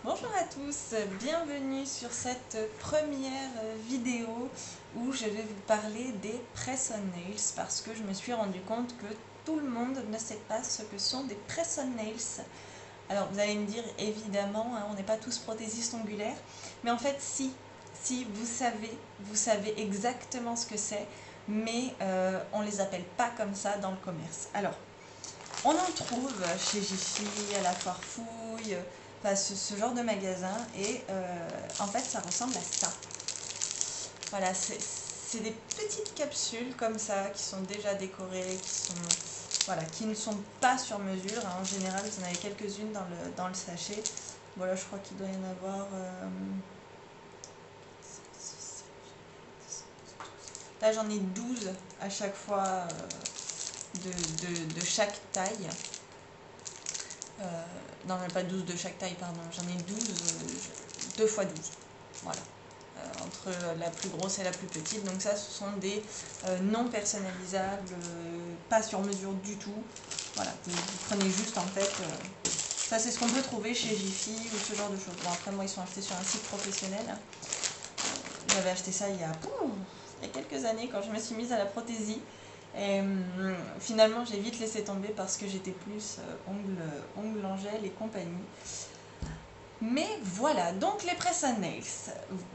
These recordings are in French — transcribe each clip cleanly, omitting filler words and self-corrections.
Bonjour à tous, bienvenue sur cette première vidéo où je vais vous parler des press-on-nails parce que je me suis rendu compte que tout le monde ne sait pas ce que sont des press-on-nails. Alors vous allez me dire évidemment, on n'est pas tous prothésistes ongulaires, mais en fait si vous savez exactement ce que c'est, mais on ne les appelle pas comme ça dans le commerce. Alors, on en trouve chez Jiffy, à la Foire Fouille, enfin, ce genre de magasin, et en fait ça ressemble à ça. Voilà, c'est des petites capsules comme ça qui sont déjà décorées, voilà, qui ne sont pas sur mesure. En général, vous en avez quelques-unes dans le sachet. Voilà, je crois qu'il doit y en avoir. Là, j'en ai 12 à chaque fois de chaque taille. Non, mais pas 12 de chaque taille, pardon. J'en ai 12, 2 x 12. Voilà. Entre la plus grosse et la plus petite. Donc ça, ce sont des non personnalisables, pas sur mesure du tout. Voilà, vous prenez juste en fait... ça, c'est ce qu'on peut trouver chez Jiffy ou ce genre de choses. Bon, après, moi, ils sont achetés sur un site professionnel. J'avais acheté ça il y a quelques années quand je me suis mise à la prothésie. Et finalement, j'ai vite laissé tomber parce que j'étais plus ongles en gel et compagnie. Mais voilà, donc les press-on-nails,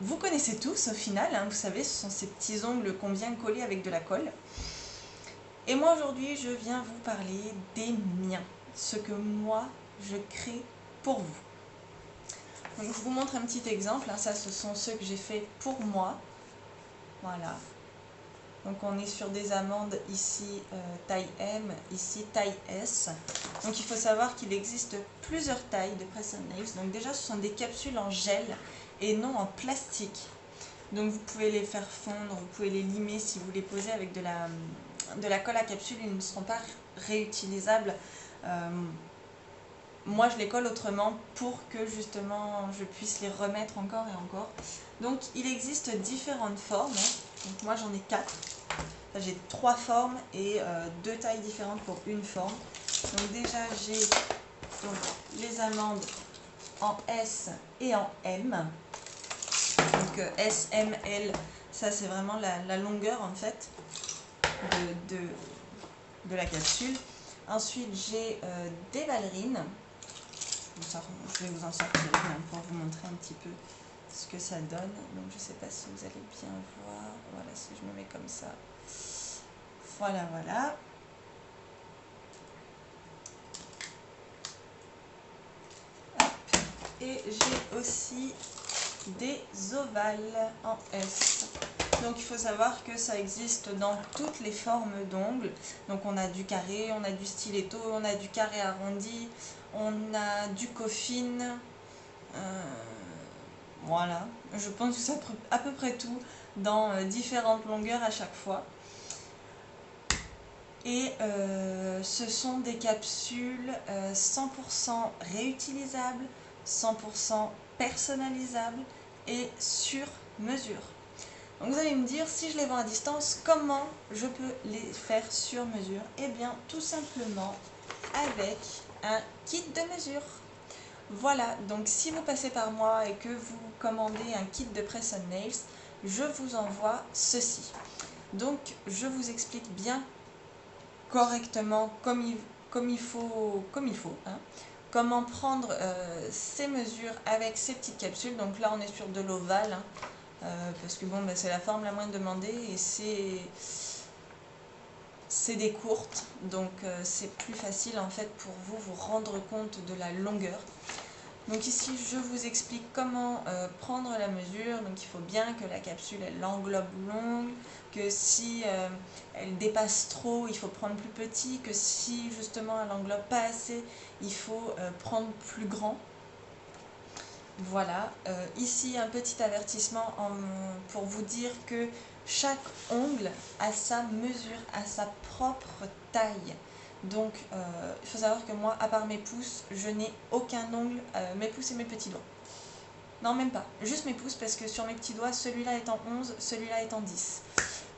vous connaissez tous au final, vous savez, ce sont ces petits ongles qu'on vient coller avec de la colle. Et moi aujourd'hui, je viens vous parler des miens, ce que moi, je crée pour vous. Donc je vous montre un petit exemple, ça ce sont ceux que j'ai fait pour moi, voilà. Donc on est sur des amandes ici taille M, ici taille S. Donc il faut savoir qu'il existe plusieurs tailles de press-on-nails. Donc déjà ce sont des capsules en gel et non en plastique. Donc vous pouvez les faire fondre, vous pouvez les limer si vous les posez avec de la colle à capsule, ils ne seront pas réutilisables. Moi je les colle autrement pour que justement je puisse les remettre encore et encore. Donc il existe différentes formes. Donc moi j'en ai 4. J'ai 3 formes et 2 tailles différentes pour une forme. Donc déjà j'ai les amandes en S et en M. Donc S, M, L, ça c'est vraiment la longueur en fait de la capsule. Ensuite j'ai des ballerines. Je vais vous en sortir une pour vous montrer un petit peu ce que ça donne. Donc je ne sais pas si vous allez bien voir. Voilà, si je me mets comme ça. Voilà, voilà. Et j'ai aussi des ovales en S. Donc il faut savoir que ça existe dans toutes les formes d'ongles. Donc on a du carré, on a du stiletto, on a du carré arrondi, on a du coffin. Voilà, je pense que c'est à peu près tout dans différentes longueurs à chaque fois. Et ce sont des capsules 100% réutilisables, 100% personnalisables et sur mesure. Donc vous allez me dire, si je les vends à distance, comment je peux les faire sur mesure? Eh bien, tout simplement avec un kit de mesure. Voilà, donc si vous passez par moi et que vous commandez un kit de press-on-nails, je vous envoie ceci. Donc, je vous explique bien correctement comme il faut, comment prendre ces mesures avec ces petites capsules. Donc là on est sur de l'ovale, parce que bon, c'est la forme la moins demandée et c'est des courtes, donc c'est plus facile en fait pour vous rendre compte de la longueur. Donc ici je vous explique comment prendre la mesure. Donc il faut bien que la capsule elle englobe l'ongle, que si elle dépasse trop il faut prendre plus petit, que si justement elle englobe pas assez il faut prendre plus grand. Voilà, ici un petit avertissement pour vous dire que chaque ongle a sa mesure, a sa propre taille. Donc il faut savoir que moi, à part mes pouces, je n'ai aucun ongle, mes pouces et mes petits doigts. Non, même pas, juste mes pouces parce que sur mes petits doigts, celui-là est en 11, celui-là est en 10.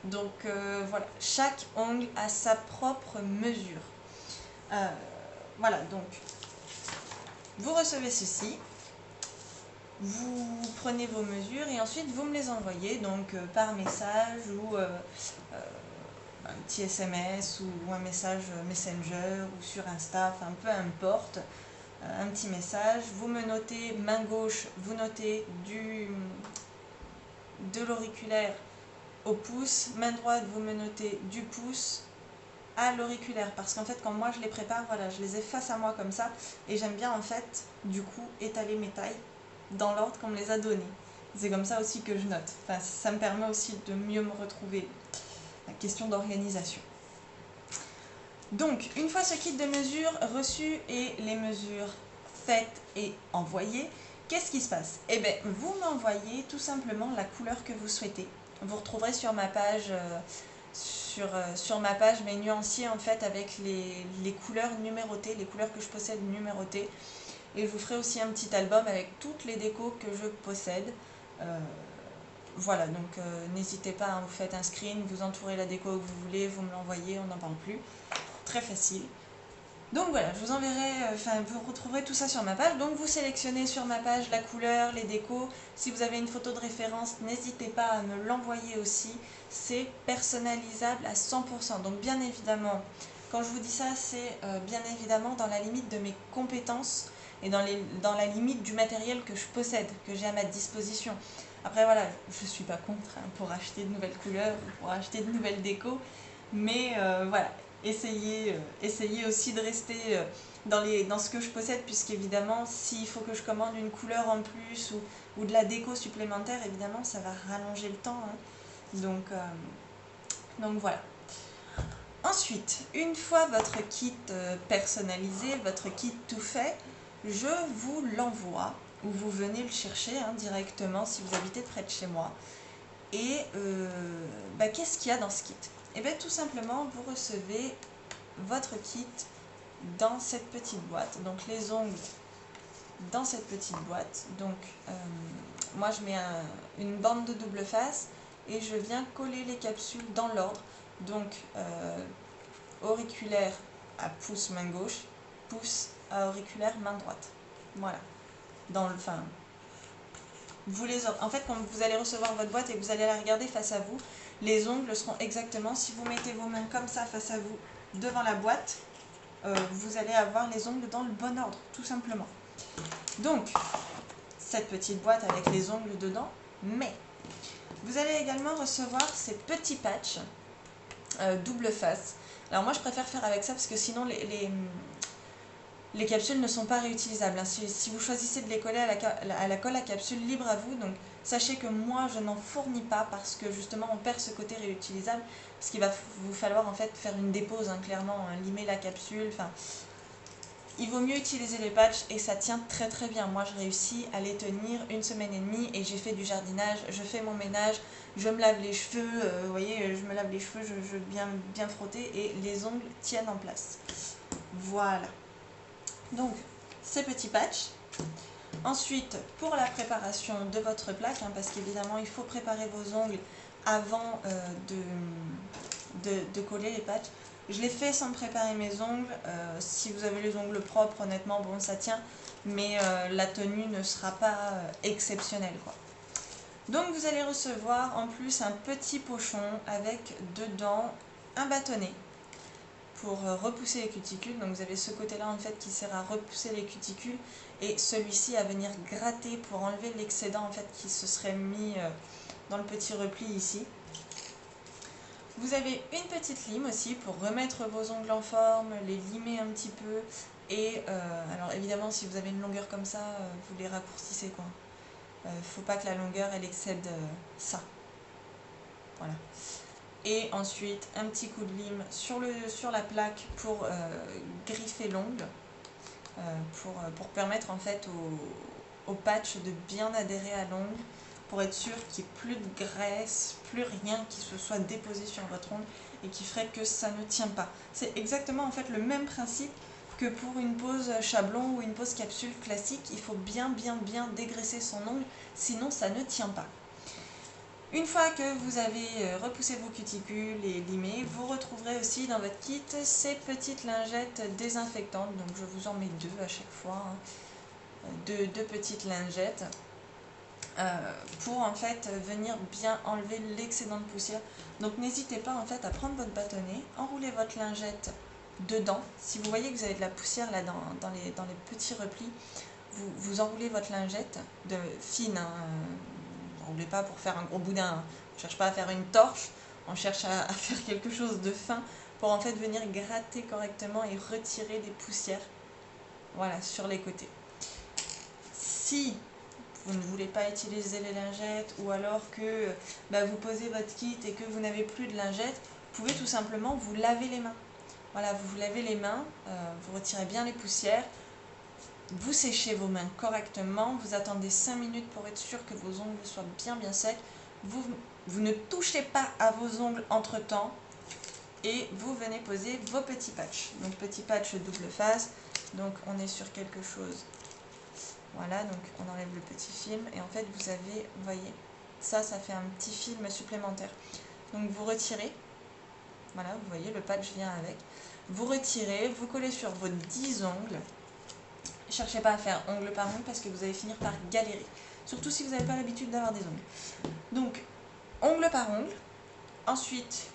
Donc voilà, chaque ongle a sa propre mesure. Voilà, donc vous recevez ceci. vous prenez vos mesures et ensuite vous me les envoyez donc par message ou un petit SMS ou un message Messenger ou sur Insta, enfin peu importe, un petit message. Vous me notez main gauche, vous notez de l'auriculaire au pouce, main droite, vous me notez du pouce à l'auriculaire, parce qu'en fait quand moi je les prépare, voilà, je les ai face à moi comme ça et j'aime bien en fait du coup étaler mes tailles dans l'ordre qu'on me les a données. C'est comme ça aussi que je note, enfin ça me permet aussi de mieux me retrouver, la question d'organisation. Donc une fois ce kit de mesures reçu et les mesures faites et envoyées, qu'est-ce qui se passe? Eh bien vous m'envoyez tout simplement la couleur que vous souhaitez. Vous retrouverez sur ma page sur ma page mes nuanciers en fait avec les couleurs numérotées, les couleurs que je possède numérotées, et je vous ferai aussi un petit album avec toutes les décos que je possède. Voilà, donc n'hésitez pas, hein, vous faites un screen, vous entourez la déco que vous voulez, vous me l'envoyez, on n'en parle plus, très facile. Donc voilà, je vous enverrai, vous retrouverez tout ça sur ma page. Donc vous sélectionnez sur ma page la couleur, les décos. Si vous avez une photo de référence, n'hésitez pas à me l'envoyer aussi. C'est personnalisable à 100%. Donc bien évidemment, quand je vous dis ça, c'est bien évidemment dans la limite de mes compétences et dans la limite du matériel que je possède, que j'ai à ma disposition. Après voilà, je ne suis pas contre pour acheter de nouvelles couleurs, pour acheter de nouvelles décos. Mais voilà. Essayez aussi de rester dans ce que je possède, puisqu'évidemment, s'il faut que je commande une couleur en plus ou de la déco supplémentaire, évidemment, ça va rallonger le temps. Hein. Donc voilà. Ensuite, une fois votre kit personnalisé, votre kit tout fait, je vous l'envoie, ou vous venez le chercher directement si vous habitez près de chez moi. Et qu'est-ce qu'il y a dans ce kit? Et bien tout simplement, vous recevez votre kit dans cette petite boîte. Donc les ongles dans cette petite boîte. Donc moi je mets une bande de double face et je viens coller les capsules dans l'ordre. Donc auriculaire à pouce main gauche, pouce à auriculaire main droite. Voilà. En fait, quand vous allez recevoir votre boîte et que vous allez la regarder face à vous, les ongles seront exactement, si vous mettez vos mains comme ça face à vous, devant la boîte, vous allez avoir les ongles dans le bon ordre, tout simplement. Donc, cette petite boîte avec les ongles dedans, mais vous allez également recevoir ces petits patchs double face. Alors moi, je préfère faire avec ça parce que sinon, les capsules ne sont pas réutilisables. Si vous choisissez de les coller à la colle à capsule, libre à vous. Donc sachez que moi je n'en fournis pas parce que justement on perd ce côté réutilisable. Parce qu'il va vous falloir en fait faire une dépose, clairement, limer la capsule. Il vaut mieux utiliser les patchs et ça tient très très bien. Moi je réussis à les tenir 1 semaine et demie et j'ai fait du jardinage, je fais mon ménage, je me lave les cheveux, vous voyez, je me lave les cheveux, je bien frotter et les ongles tiennent en place. Voilà. Donc, ces petits patchs. Ensuite, pour la préparation de votre plaque, parce qu'évidemment, il faut préparer vos ongles avant de coller les patchs. Je l'ai fait sans préparer mes ongles. Si vous avez les ongles propres, honnêtement, bon, ça tient. Mais la tenue ne sera pas exceptionnelle, quoi. Donc, vous allez recevoir en plus un petit pochon avec dedans un bâtonnet pour repousser les cuticules. Donc vous avez ce côté-là en fait qui sert à repousser les cuticules et celui-ci à venir gratter pour enlever l'excédent en fait qui se serait mis dans le petit repli ici. Vous avez une petite lime aussi pour remettre vos ongles en forme, les limer un petit peu et alors évidemment si vous avez une longueur comme ça, vous les raccourcissez quoi. Faut pas que la longueur elle excède ça. Voilà. Et ensuite un petit coup de lime sur la plaque pour griffer l'ongle, pour permettre en fait au patch de bien adhérer à l'ongle, pour être sûr qu'il n'y ait plus de graisse, plus rien qui se soit déposé sur votre ongle et qui ferait que ça ne tient pas. C'est exactement en fait le même principe que pour une pose chablon ou une pose capsule classique. Il faut bien dégraisser son ongle, sinon ça ne tient pas. Une fois que vous avez repoussé vos cuticules et limé, vous retrouverez aussi dans votre kit ces petites lingettes désinfectantes. Donc je vous en mets 2 à chaque fois, deux petites lingettes. pour en fait venir bien enlever l'excédent de poussière. Donc n'hésitez pas en fait à prendre votre bâtonnet, enrouler votre lingette dedans. Si vous voyez que vous avez de la poussière là dans les petits replis, vous enroulez votre lingette de fine, hein, n'enroulez pas pour faire un gros boudin, hein. On ne cherche pas à faire une torche, on cherche à faire quelque chose de fin pour en fait venir gratter correctement et retirer des poussières, voilà, sur les côtés. Si vous ne voulez pas utiliser les lingettes ou alors que vous posez votre kit et que vous n'avez plus de lingettes, vous pouvez tout simplement vous laver les mains. Voilà, vous vous lavez les mains, vous retirez bien les poussières, vous séchez vos mains correctement, vous attendez 5 minutes pour être sûr que vos ongles soient bien secs. Vous ne touchez pas à vos ongles entre temps et vous venez poser vos petits patchs. Donc petit patch double face, donc on est sur quelque chose. Voilà, donc on enlève le petit film et en fait vous avez, vous voyez, ça fait un petit film supplémentaire. Donc vous retirez, voilà, vous voyez le patch vient avec. Vous retirez, vous collez sur vos 10 ongles. Cherchez pas à faire ongle par ongle parce que vous allez finir par galérer. Surtout si vous n'avez pas l'habitude d'avoir des ongles. Donc, ongle par ongle. Ensuite,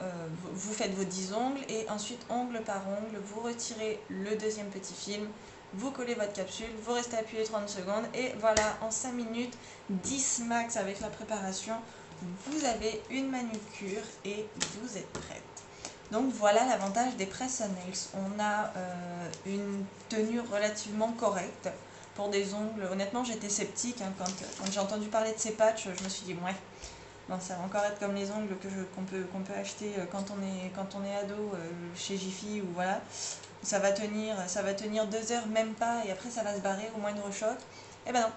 vous faites vos 10 ongles et ensuite, ongle par ongle, vous retirez le deuxième petit film, vous collez votre capsule, vous restez appuyé 30 secondes et voilà, en 5 minutes, 10 max avec la préparation, vous avez une manucure et vous êtes prête. Donc voilà l'avantage des press on nails. On a une tenue relativement correcte pour des ongles. Honnêtement, j'étais sceptique hein, quand j'ai entendu parler de ces patchs. Je me suis dit, ouais, non, ça va encore être comme les ongles qu'on peut acheter quand on est ado chez Jiffy ou voilà. Ça va tenir 2 heures, même pas, et après ça va se barrer au moindre choc. Eh ben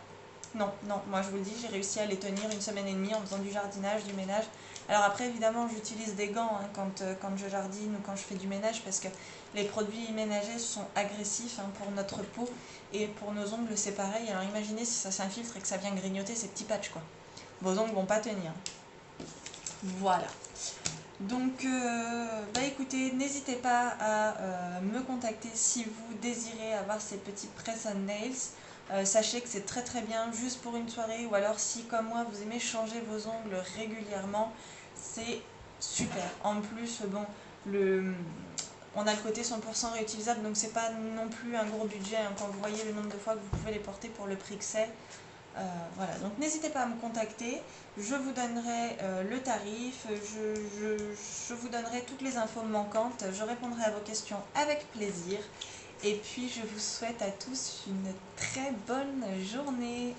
non, moi je vous le dis, j'ai réussi à les tenir 1 semaine et demie en faisant du jardinage, du ménage. Alors après évidemment j'utilise des gants hein, quand je jardine ou quand je fais du ménage parce que les produits ménagers sont agressifs hein, pour notre peau et pour nos ongles c'est pareil. Alors imaginez si ça s'infiltre et que ça vient grignoter ces petits patchs quoi. Vos ongles vont pas tenir. Voilà. Donc écoutez, n'hésitez pas à me contacter si vous désirez avoir ces petits press on nails. Sachez que c'est très bien juste pour une soirée ou alors si comme moi vous aimez changer vos ongles régulièrement, c'est super. En plus, bon, on a le côté 100% réutilisable donc c'est pas non plus un gros budget hein, quand vous voyez le nombre de fois que vous pouvez les porter pour le prix que c'est. Voilà, donc n'hésitez pas à me contacter, je vous donnerai le tarif, je vous donnerai toutes les infos manquantes, je répondrai à vos questions avec plaisir et puis je vous souhaite à tous une très bonne journée.